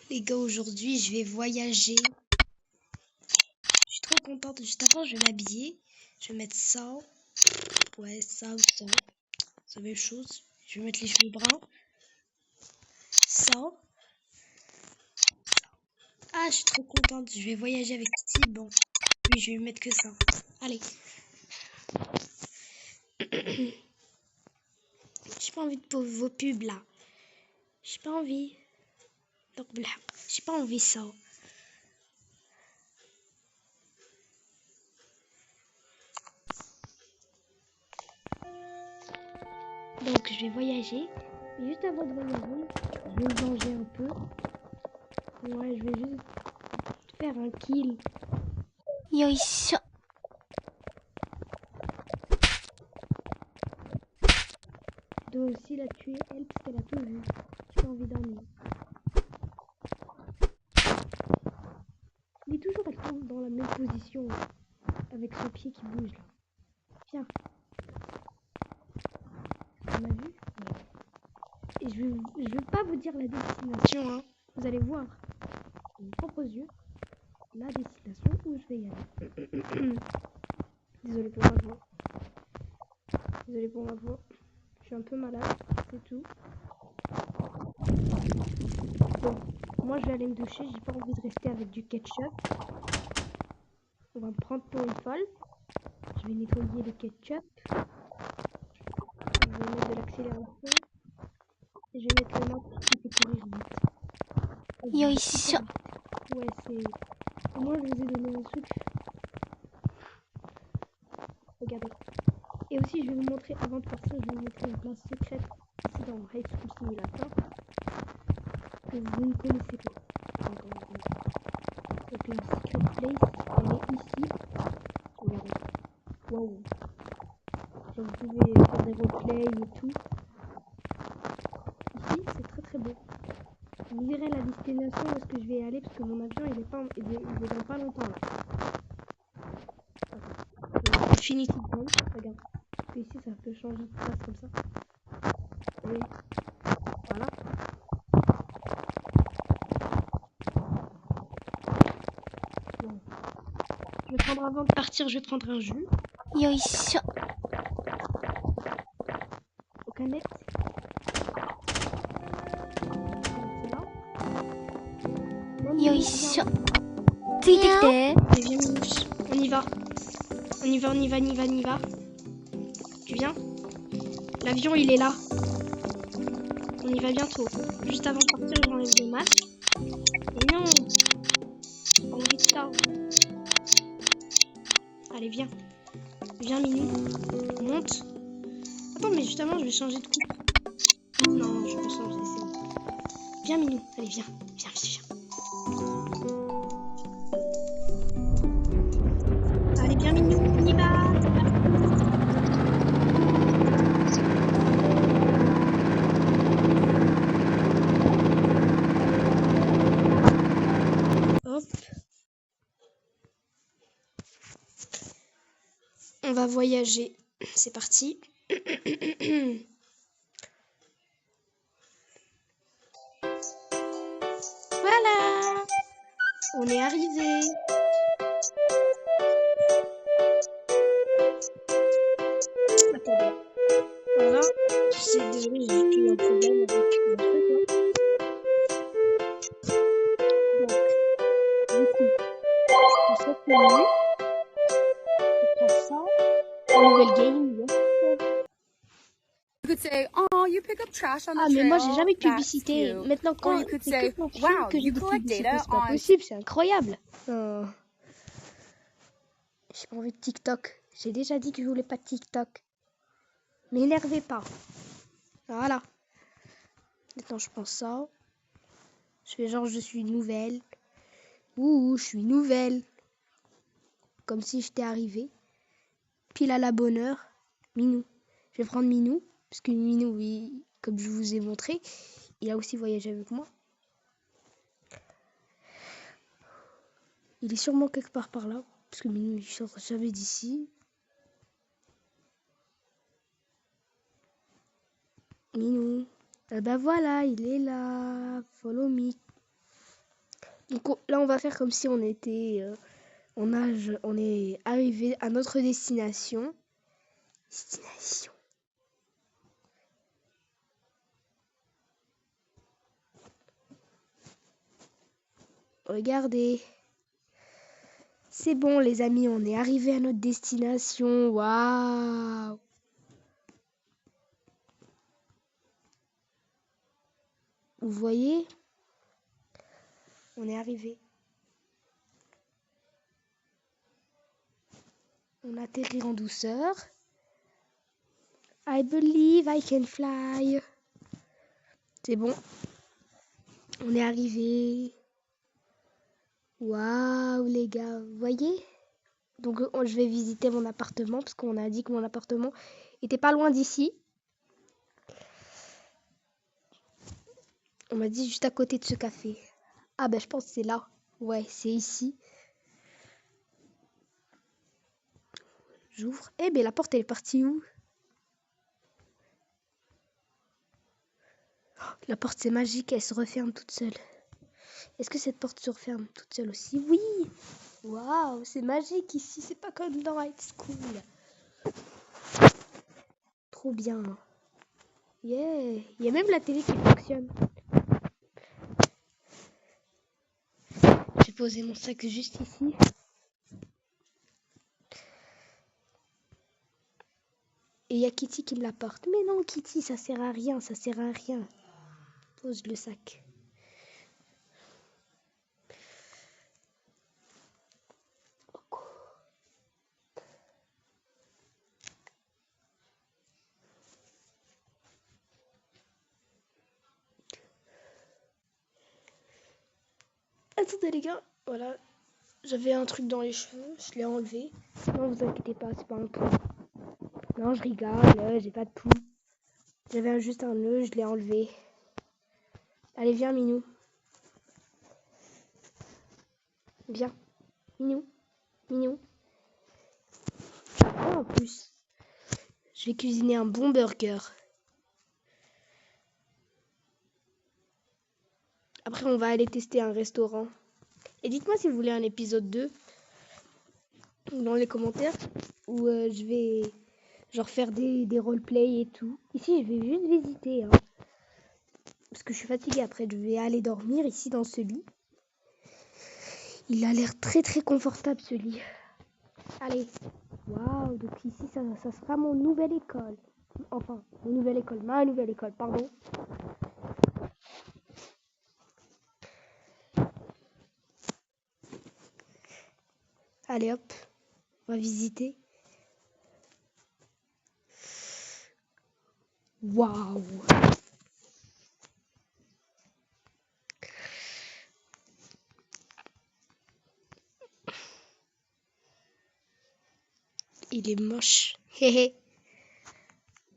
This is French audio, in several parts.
Les gars, aujourd'hui, je vais voyager. Je suis trop contente. Juste avant, je vais m'habiller. Je vais mettre ça. Ouais, ça ou ça. C'est la même chose. Je vais mettre les cheveux bruns. Ça. Ah, je suis trop contente. Je vais voyager avec Titi. Bon, oui, je vais mettre que ça. Allez. J'ai pas envie de vos pubs là. J'ai pas envie. J'ai pas envie ça. Donc je vais voyager. Et juste avant de voyager, je vais me venger un peu. Ouais, je vais juste faire un kill. Yoisho. Je dois aussi la tuer elle parce qu'elle a tout vu. J'ai pas envie dormir. Mais toujours elle tombe dans la même position. Avec son pied qui bouge là. Viens. On a vu? Et je veux pas vous dire la destination, hein. Vous allez voir. Mon propre yeux. La destination où je vais y aller. Désolée pour ma voix. Désolée pour ma voix. Je suis un peu malade, c'est tout. Bon, moi je vais aller me doucher, j'ai pas envie de rester avec du ketchup. On va me prendre pour une folle. Je vais nettoyer le ketchup. Je vais mettre de l'accélération. Et je vais mettre le masque qui fait courir vite. Yoisho. Ouais, c'est... Moi je vous ai donné un truc. Regardez. Et aussi je vais vous montrer, avant de partir, je vais vous montrer une place secrète ici dans High School Simulator. Que vous ne connaissez pas. Donc la secret place, elle est ici. Regardez. Waouh. Genre vous pouvez faire des roleplays et tout. Ici, c'est très très beau. Vous verrez la destination où est-ce que je vais aller parce que mon avion il est dans pas longtemps là. Infinity Bond, regarde. Parce que ici ça peut changer de place comme ça. Et voilà. Bon. Je vais prendre avant de partir, je vais prendre un jus. Yoisho. Au canette. Yoisho. Tsuite kite. Allez, viens Minouche. On y va. On y va, on y va, on y va, on y va. Tu viens? L'avion il est là. On y va bientôt. Juste avant de partir, j'enlève le masque. Et non! J'ai pas envie de ça. Allez, viens. Viens, Minou. Monte. Attends, mais justement, je vais changer de coupe. Non, je vais changer, c'est bon. Viens, Minou. Allez, viens. Viens, viens. Allez, viens, Minou. On y va. Hop. On va voyager. C'est parti. Voilà. On est arrivé. Attendez. Voilà. C'est désolé, j'ai eu un problème avec le truc là. Donc, du coup, je fais cette menu. Je prends ça. Nouvelle game. You could say, "Oh, you pick up trash on the Ah, trail." mais moi j'ai jamais de That's publicité. cute. Maintenant, Or quand you could c'est say, que quand je "Wow, filme que j'ai you des collect publicités, data c'est pas on." possible, c'est incroyable. J'ai pas envie de TikTok. J'ai déjà dit que je voulais pas de TikTok. M'énervez pas. Voilà. Maintenant, je prends ça. Je fais genre, je suis nouvelle. Ouh, je suis nouvelle. Comme si j'étais arrivée. Pile à la bonne heure. Minou. Je vais prendre Minou. Parce que Minou, oui, comme je vous ai montré, il a aussi voyagé avec moi. Il est sûrement quelque part par là. Parce que Minou, il sort jamais d'ici. Minou. Bah voilà, il est là. Follow me. Donc là, on va faire comme si on était... on est arrivé à notre destination. Destination. Regardez. C'est bon, les amis, on est arrivé à notre destination. Waouh! Vous voyez? On est arrivé. On atterrit en douceur. I believe I can fly. C'est bon. On est arrivé. Waouh, les gars, vous voyez? Donc, je vais visiter mon appartement parce qu'on a dit que mon appartement était pas loin d'ici. On m'a dit juste à côté de ce café. Ah, ben, je pense que c'est là. Ouais, c'est ici. J'ouvre. Eh ben, la porte, elle est partie où? Oh, la porte, c'est magique. Elle se referme toute seule. Est-ce que cette porte se referme toute seule aussi? Oui! Waouh, c'est magique ici. C'est pas comme dans high school. Trop bien. Yeah! Il y a même la télé qui fonctionne. J'ai posé mon sac juste ici. Et il y a Kitty qui me l'apporte. Mais non, Kitty, ça sert à rien, ça sert à rien. Pose le sac. Attendez les gars, voilà. J'avais un truc dans les cheveux, je l'ai enlevé. Non, vous inquiétez pas, c'est pas un trou. Non, je rigole, j'ai pas de trou. J'avais juste un nœud, je l'ai enlevé. Allez, viens, Minou. Viens. Minou. Minou. Oh, en plus, je vais cuisiner un bon burger. Après, on va aller tester un restaurant. Et dites-moi si vous voulez un épisode 2 dans les commentaires où je vais genre faire des roleplay et tout. Ici, je vais juste visiter. Hein. Parce que je suis fatiguée après. Je vais aller dormir ici dans ce lit. Il a l'air très très confortable ce lit. Allez. Waouh, donc ici, ça sera mon nouvelle école. Enfin, ma nouvelle école, pardon. Allez hop, on va visiter. Waouh. Il est moche. Hé.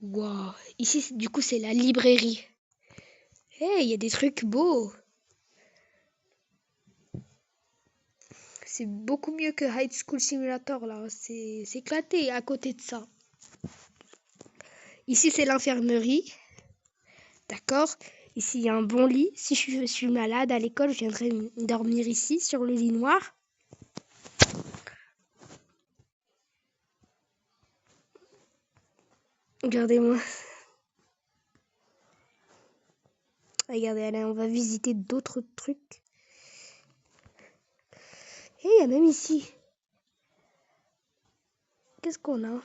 Waouh. Ici, du coup, c'est la librairie. Hé, il y a des trucs beaux. C'est beaucoup mieux que High School Simulator, là. C'est éclaté à côté de ça. Ici, c'est l'infirmerie. D'accord? Ici, il y a un bon lit. Si je suis malade à l'école, je viendrai dormir ici, sur le lit noir. Regardez-moi. Regardez, allez, on va visiter d'autres trucs. Et il y a même ici. Qu'est-ce qu'on a?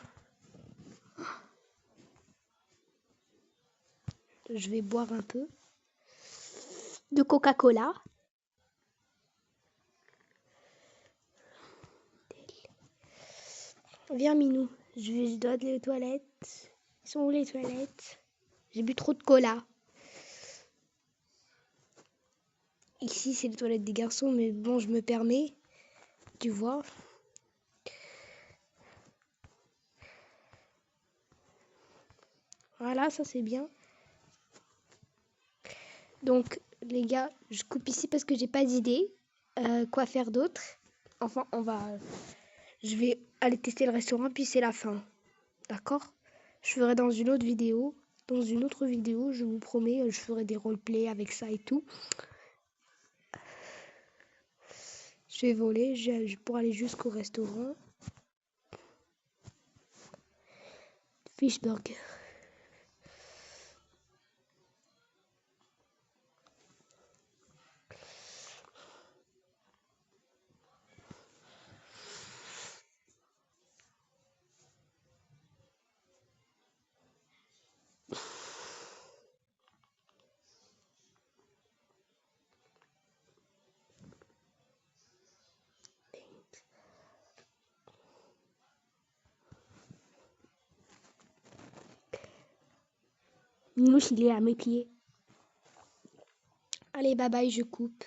Je vais boire un peu de Coca-Cola. Viens, Minou. Je dois aller aux toilettes. Ils sont où les toilettes? J'ai bu trop de cola. Ici, c'est les toilettes des garçons, mais bon, je me permets. Tu vois? Voilà, ça c'est bien. Donc, les gars, je coupe ici parce que j'ai pas d'idée. Quoi faire d'autre? Enfin, je vais aller tester le restaurant, puis c'est la fin. D'accord? Je ferai dans une autre vidéo. dans une autre vidéo, je vous promets, je ferai des roleplays avec ça et tout. Je vais voler pour aller jusqu'au restaurant. Fishburger. Mouche, il est à mes pieds. Allez, bye bye, je coupe.